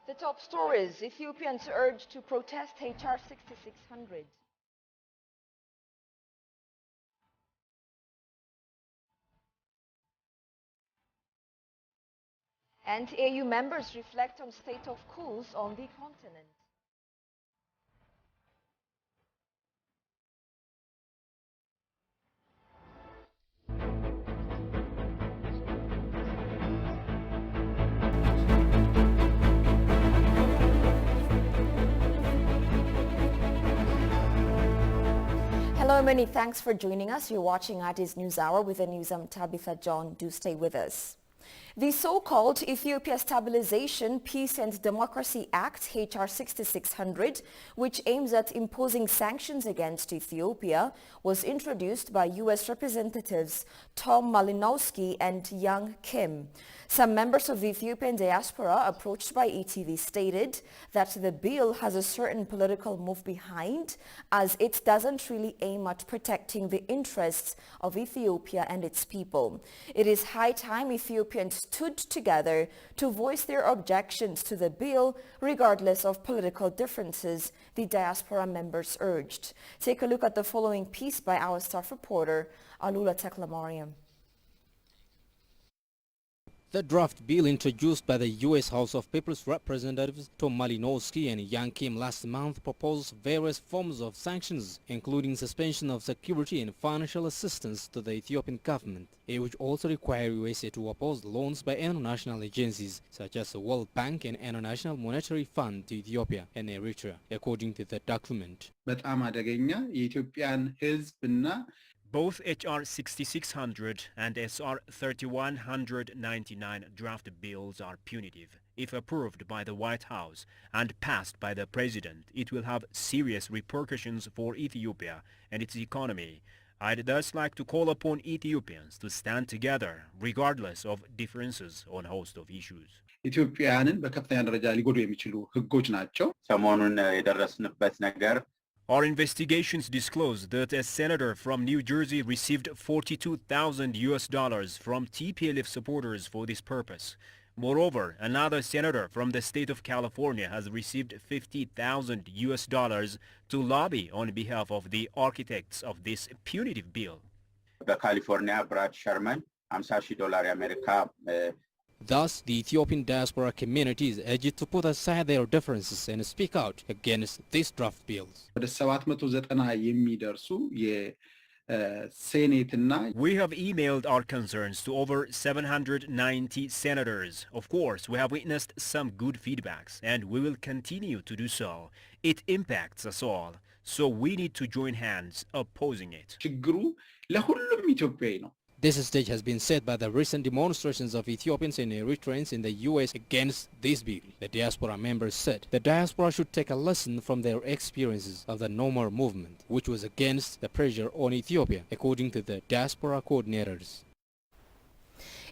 The top stories: Ethiopians urged to protest HR 6600. And AU members reflect on state of coups on the continent. Hello, many thanks for joining us. You're watching Addis News Hour with the news. I'm Tabitha John. Do stay with us. The so-called Ethiopia Stabilization, Peace and Democracy Act, HR 6600, which aims at imposing sanctions against Ethiopia, was introduced by U.S. Representatives Tom Malinowski and Young Kim. Some members of the Ethiopian diaspora approached by ETV stated that the bill has a certain political move behind, as it doesn't really aim at protecting the interests of Ethiopia and its people. It is high time Ethiopians stood together to voice their objections to the bill, regardless of political differences, the diaspora members urged. Take a look at the following piece by our staff reporter, Alula Teklamariam. The draft bill introduced by the U.S. House of People's Representatives Tom Malinowski and Young Kim last month proposed various forms of sanctions, including suspension of security and financial assistance to the Ethiopian government. It would also require USA to oppose loans by international agencies such as the World Bank and International Monetary Fund to Ethiopia and Eritrea, according to the document. Both HR 6600 and SR 3199 draft bills are punitive. If approved by the White House and passed by the President, it will have serious repercussions for Ethiopia and its economy. I'd thus like to call upon Ethiopians to stand together, regardless of differences on a host of issues. ኢትዮጵያውያንን በከፍተኛ ደረጃ ሊጎዱ የሚችሉ ህጎች ናቸው። ሰሞኑን የደረስንበት ነገር Our investigations disclose that a senator from New Jersey received $42,000 from TPLF supporters for this purpose. Moreover, another senator from the state of California has received $50,000 to lobby on behalf of the architects of this punitive bill. በካሊፎርኒያ ብራድ ሸርመን $50,000 የአሜሪካ Thus, the Ethiopian diaspora community is urged to put aside their differences and speak out against these draft bills. ወደ 790 የሚደርሱ የሴኔትና We have emailed our concerns to over 790 senators. Of course, we have witnessed some good feedbacks, and we will continue to do so. It impacts us all, so we need to join hands opposing it. ችግሩ ለሁሉም ኢትዮጵያዊ ነው። This stage has been set by the recent demonstrations of Ethiopians and Eritreans in the U.S. against this bill. The diaspora members said the diaspora should take a lesson from their experiences of the No More movement, which was against the pressure on Ethiopia, according to the diaspora coordinators.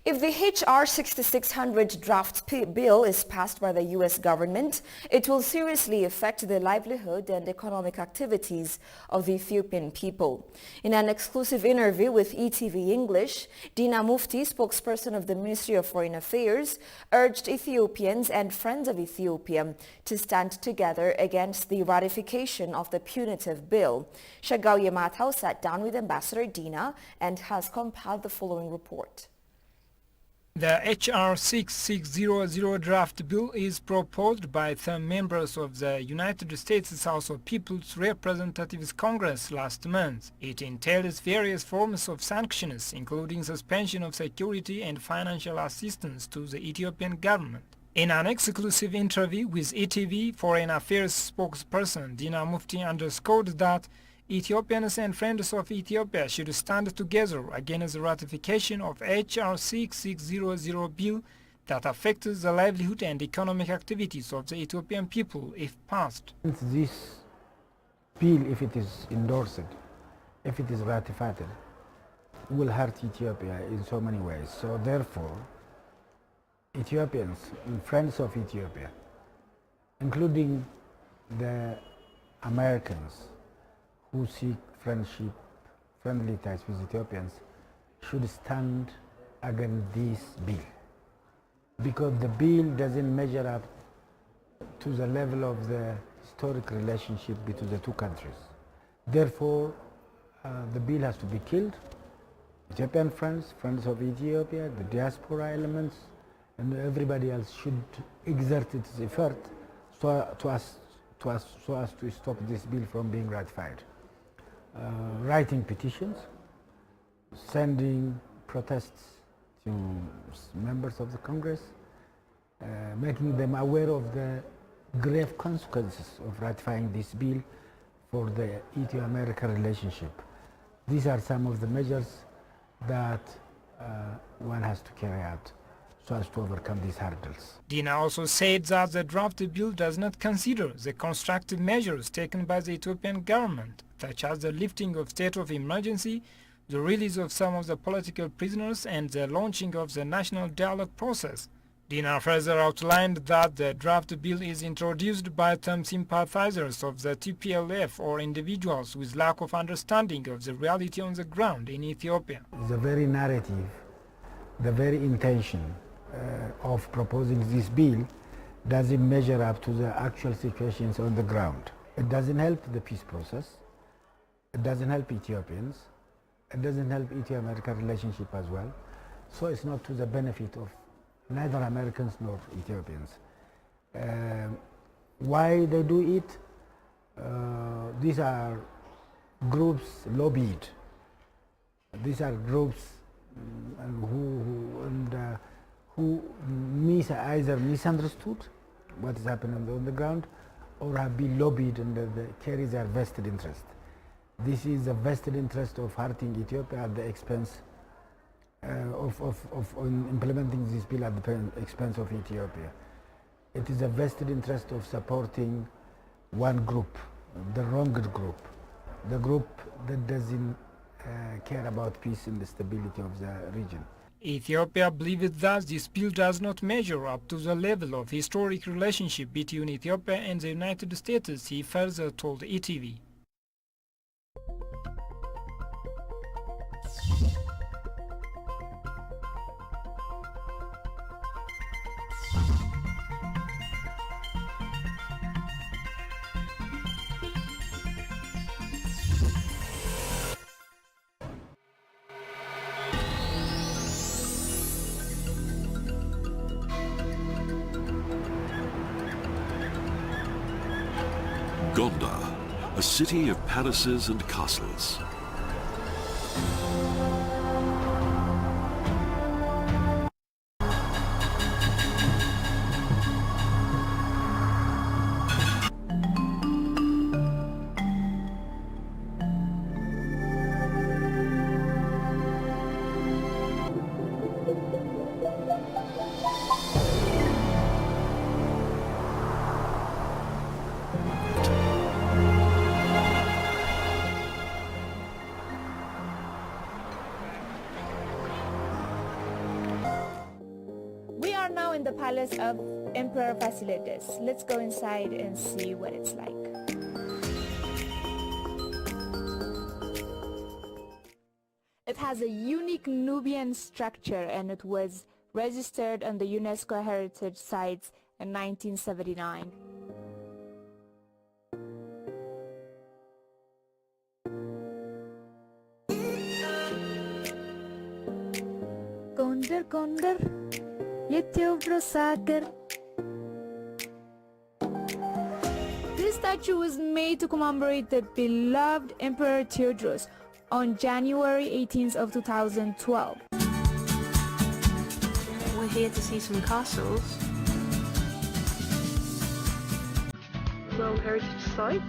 If the HR 6600 draft bill is passed by the U.S. government, it will seriously affect the livelihood and economic activities of the Ethiopian people. In an exclusive interview with ETV English, Dina Mufti, spokesperson of the Ministry of Foreign Affairs, urged Ethiopians and friends of Ethiopia to stand together against the ratification of the punitive bill. Shagao Yamatao sat down with Ambassador Dina and has compiled the following report. The HR 6600 draft bill is proposed by some members of the United States House of People's Representatives Congress last month. It entails various forms of sanctions, including suspension of security and financial assistance to the Ethiopian government. In an exclusive interview with ETV Foreign Affairs spokesperson Dina Mufti underscored that Ethiopians and friends of Ethiopia should stand together against the ratification of HR 6600 bill that affects the livelihood and economic activities of the Ethiopian people if passed. This bill, if it is endorsed, if it is ratified, will hurt Ethiopia in so many ways. So therefore, Ethiopians and friends of Ethiopia, including the Americans, who seek friendship, friendly ties with Ethiopians, should stand against this bill. Because the bill doesn't measure up to the level of the historic relationship between the two countries. Therefore, the bill has to be killed. Ethiopian friends, friends of Ethiopia, the diaspora elements, and everybody else should exert its effort so as to stop this bill from being ratified. Writing petitions, sending protests to members of the Congress, making them aware of the grave consequences of ratifying this bill for the Ethio-American relationship. These are some of the measures that one has to carry out so as to overcome these hurdles. Dina also said that the draft bill does not consider the constructive measures taken by the Ethiopian government, such as the lifting of state of emergency, the release of some of the political prisoners, and the launching of the national dialogue process. Dina further outlined that the draft bill is introduced by some sympathizers of the TPLF or individuals with lack of understanding of the reality on the ground in Ethiopia. The very narrative, the very intention of proposing this bill doesn't measure up to the actual situations on the ground. It doesn't help the peace process. It doesn't help Ethiopians. It doesn't help Ethio-American relationship as well. So it's not to the benefit of neither Americans nor Ethiopians. Why they do it? These are groups lobbied. These are groups who either misunderstood what is happening on the ground or have been lobbied and carry their vested interest. This is a vested interest of hurting Ethiopia at the expense of implementing this bill at the expense of Ethiopia. It is a vested interest of supporting one group, the wronged group, the group that doesn't care about peace and the stability of the region. Ethiopia believes that this bill does not measure up to the level of historic relationship between Ethiopia and the United States, he further told ETV. Gondar, a city of palaces and castles. We are now in the palace of Emperor Fasilides. Let's go inside and see what it's like. It has a unique Nubian structure and it was registered on the UNESCO Heritage Sites in 1979. Gondar, Gondar, Yetevros Agar. This statue was made to commemorate the beloved Emperor Theodros on January 18th of 2012. We're here to see some castles. World Heritage Site.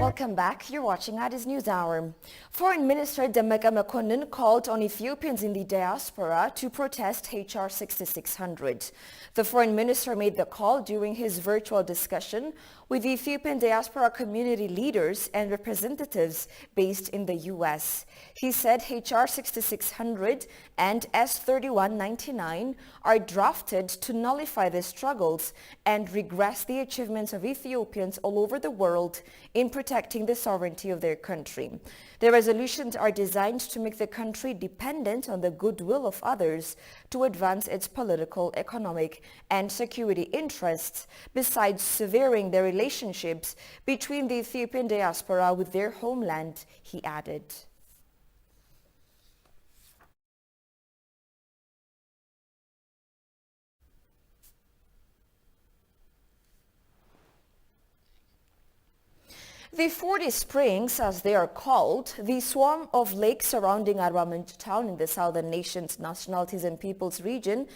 Welcome back. You're watching Addis News Hour. Foreign Minister Demeke Mekonnen called on Ethiopians in the diaspora to protest HR 6600. The Foreign Minister made the call during his virtual discussion with the Ethiopian diaspora community leaders and representatives based in the U.S. He said HR 6600 and S3199 are drafted to nullify the struggles and regress the achievements of Ethiopians all over the world in protecting the sovereignty of their country. The resolutions are designed to make the country dependent on the goodwill of others to advance its political, economic, and security interests, besides severing the relationships between the Ethiopian diaspora with their homeland, he added. The 40 Springs, as they are called, the swarm of lakes surrounding Arba Minch town in the southern nation's nationalities and peoples region,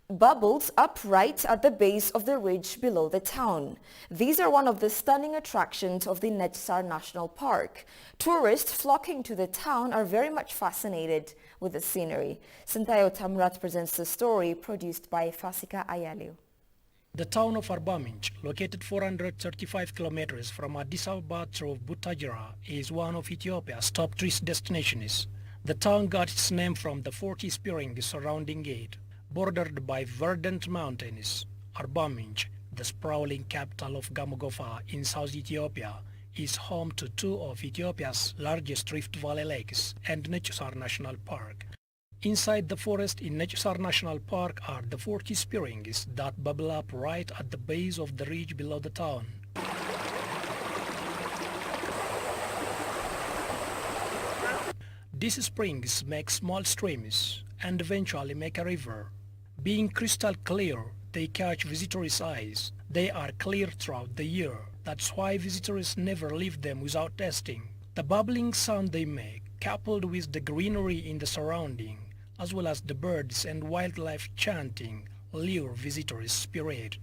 bubbles upright at the base of the ridge below the town. These are one of the stunning attractions of the Nechisar National Park. Tourists flocking to the town are very much fascinated with the scenery. Sintayo Tamrat presents the story, produced by Fasika Ayaliu. The town of Arba Minch, located 435 kilometers from Addis Ababa through Butajira, is one of Ethiopia's top tourist destinations. The town got its name from the 40 springs surrounding it. Bordered by verdant mountains, Arba Minch, the sprawling capital of Gamogofa in South Ethiopia, is home to two of Ethiopia's largest Rift Valley lakes and Nechisar National Park. Inside the forest in Nechisar National Park are the 40 springs that bubble up right at the base of the ridge below the town. These springs make small streams and eventually make a river. Being crystal clear, they catch visitors' eyes. They are clear throughout the year. That's why visitors never leave them without tasting. The bubbling sound they make, coupled with the greenery in the surrounding, as well as the birds and wildlife chanting, lure visitors' spirit.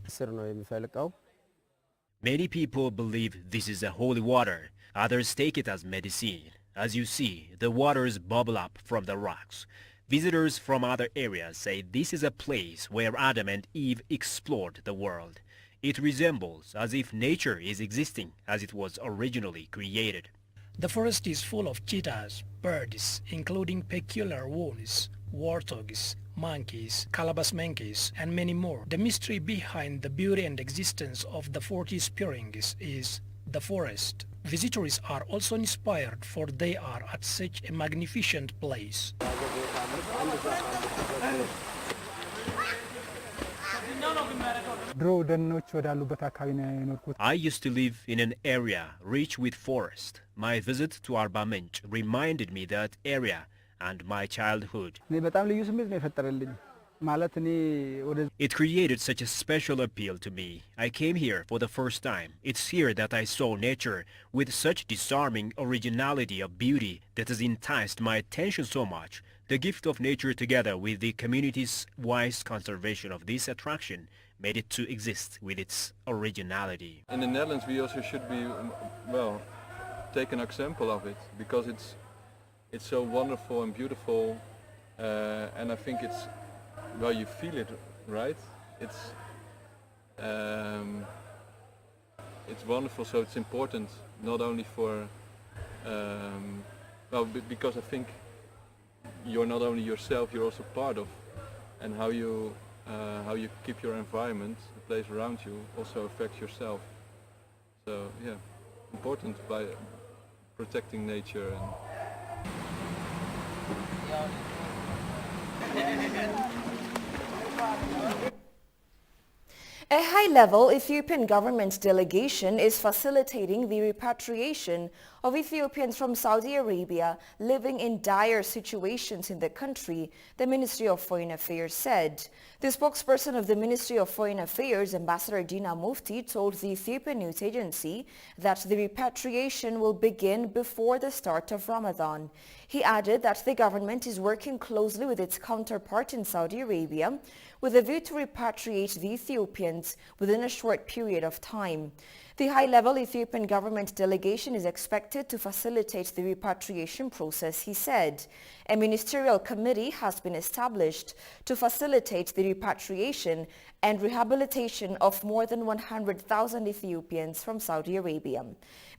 Many people believe this is a holy water. Others take it as medicine. As you see, the waters bubble up from the rocks. Visitors from other areas say this is a place where Adam and Eve explored the world. It resembles as if nature is existing as it was originally created. The forest is full of cheetahs, birds, including peculiar wolves, warthogs, monkeys, calabash monkeys, and many more. The mystery behind the beauty and existence of the 40 springs is the forest. Visitors are also inspired, for they are at such a magnificent place. I used to live in an area rich with forest. My visit to Arba Minch reminded me that area and my childhood. It created such a special appeal to me. I came here for the first time. It's here that I saw nature with such disarming originality of beauty that has enticed my attention so much. The gift of nature together with the community's wise conservation of this attraction made it to exist with its originality. In the Netherlands we also should be, well, take an example of it, because it's so wonderful and beautiful, and I think it's, well, you feel it, right? It's wonderful, so it's important not only for, well, because I think you're not only yourself, you're also part of, and how you keep your environment, the place around you, also affects yourself. So yeah, important by protecting nature. A high-level Ethiopian government delegation is facilitating the repatriation of Ethiopians from Saudi Arabia living in dire situations in the country, the Ministry of Foreign Affairs said. The spokesperson of the Ministry of Foreign Affairs, Ambassador Dina Mufti, told the Ethiopian news agency that the repatriation will begin before the start of Ramadan. He added that the government is working closely with its counterpart in Saudi Arabia with a view to repatriate the Ethiopians within a short period of time. The high-level Ethiopian government delegation is expected to facilitate the repatriation process, he said. A ministerial committee has been established to facilitate the repatriation and rehabilitation of more than 100,000 Ethiopians from Saudi Arabia.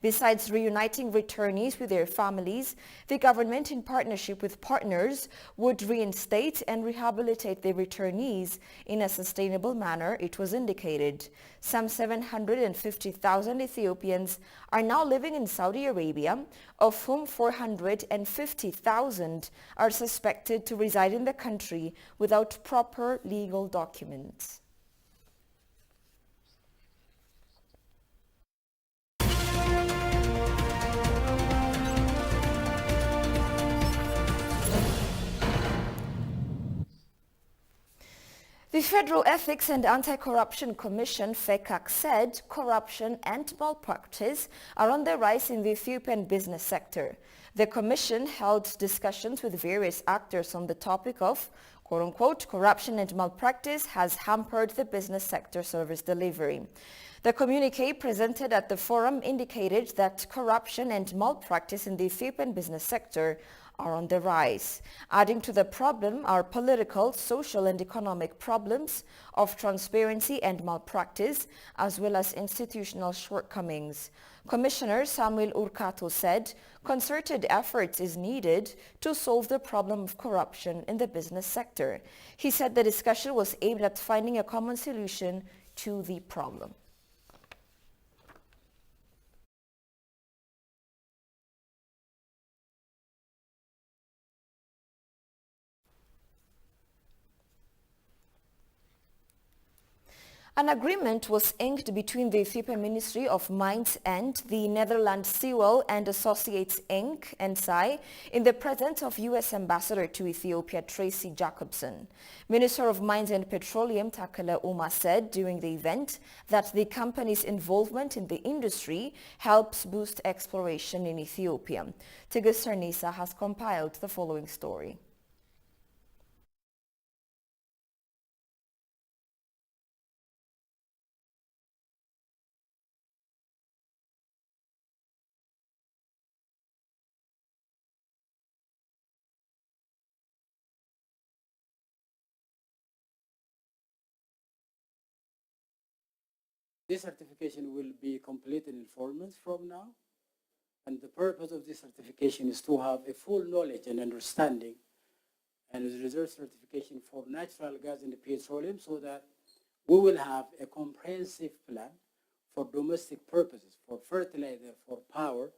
Besides reuniting returnees with their families, the government, in partnership with partners, would reinstate and rehabilitate the returnees in a sustainable manner, it was indicated. Some 750,000 Ethiopians are now living in Saudi Arabia, of whom 450,000 are suspected to reside in the country without proper legal documents. The Federal Ethics and Anti-Corruption Commission, FECAC, said corruption and malpractice are on the rise in the Ethiopian business sector. The commission held discussions with various actors on the topic of, quote-unquote, corruption and malpractice has hampered the business sector service delivery. The communique presented at the forum indicated that corruption and malpractice in the Ethiopian business sector are on the rise. Adding to the problem are political, social and economic problems of transparency and malpractice, as well as institutional shortcomings. Commissioner Samuel Urkato said concerted efforts is needed to solve the problem of corruption in the business sector. He said the discussion was aimed at finding a common solution to the problem. An agreement was inked between the Ethiopian Ministry of Mines and the Netherlands Sewell and Associates Inc. (NSI) in the presence of U.S. Ambassador to Ethiopia Tracy Jacobson. Minister of Mines and Petroleum Takala Uma said during the event that the company's involvement in the industry helps boost exploration in Ethiopia. Tigis Sarnisa has compiled the following story. This certification will be completed in 4 months from now. And the purpose of this certification is to have a full knowledge and understanding and a reserve certification for natural gas and petroleum so that we will have a comprehensive plan for domestic purposes, for fertilizer, for power,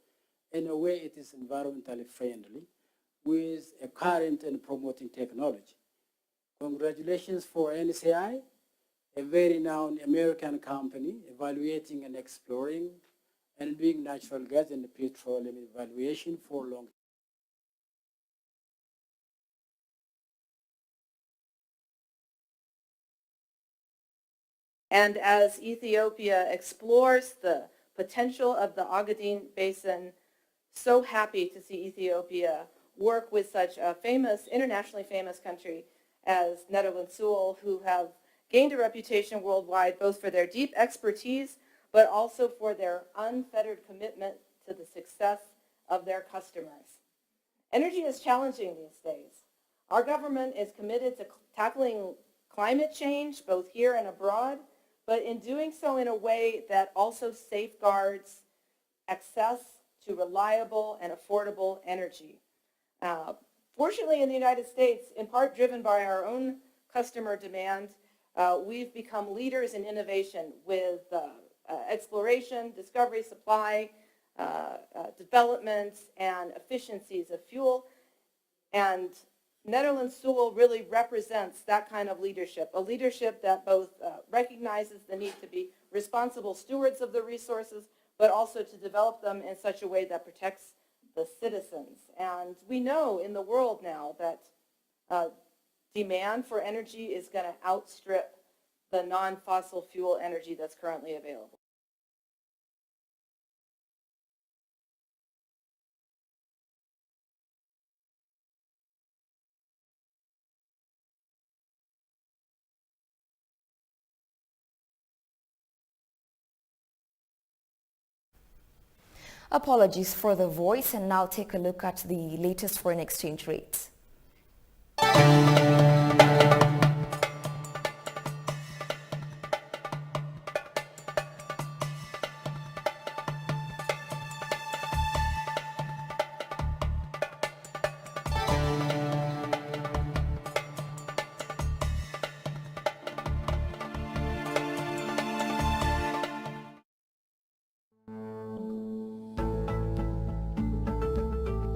in a way it is environmentally friendly with a current and promoting technology. Congratulations for NCI, a very renowned American company evaluating and exploring and doing natural gas and petroleum evaluation for long. And as Ethiopia explores the potential of the Ogaden Basin, so happy to see Ethiopia work with such a famous, internationally famous country as Netherlands Sewell, who have gained a reputation worldwide both for their deep expertise, but also for their unfettered commitment to the success of their customers. Energy is challenging these days. Our government is committed to tackling climate change, both here and abroad, but in doing so in a way that also safeguards access to reliable and affordable energy. Fortunately, in the United States, in part driven by our own customer demand, we've become leaders in innovation with exploration, discovery, supply, development, and efficiencies of fuel. And Netherlands Sewell really represents that kind of leadership, a leadership that both recognizes the need to be responsible stewards of the resources, but also to develop them in such a way that protects the citizens. And we know in the world now that demand for energy is going to outstrip the non-fossil fuel energy that's currently available. Apologies for the voice, and now take a look at the latest foreign exchange rates.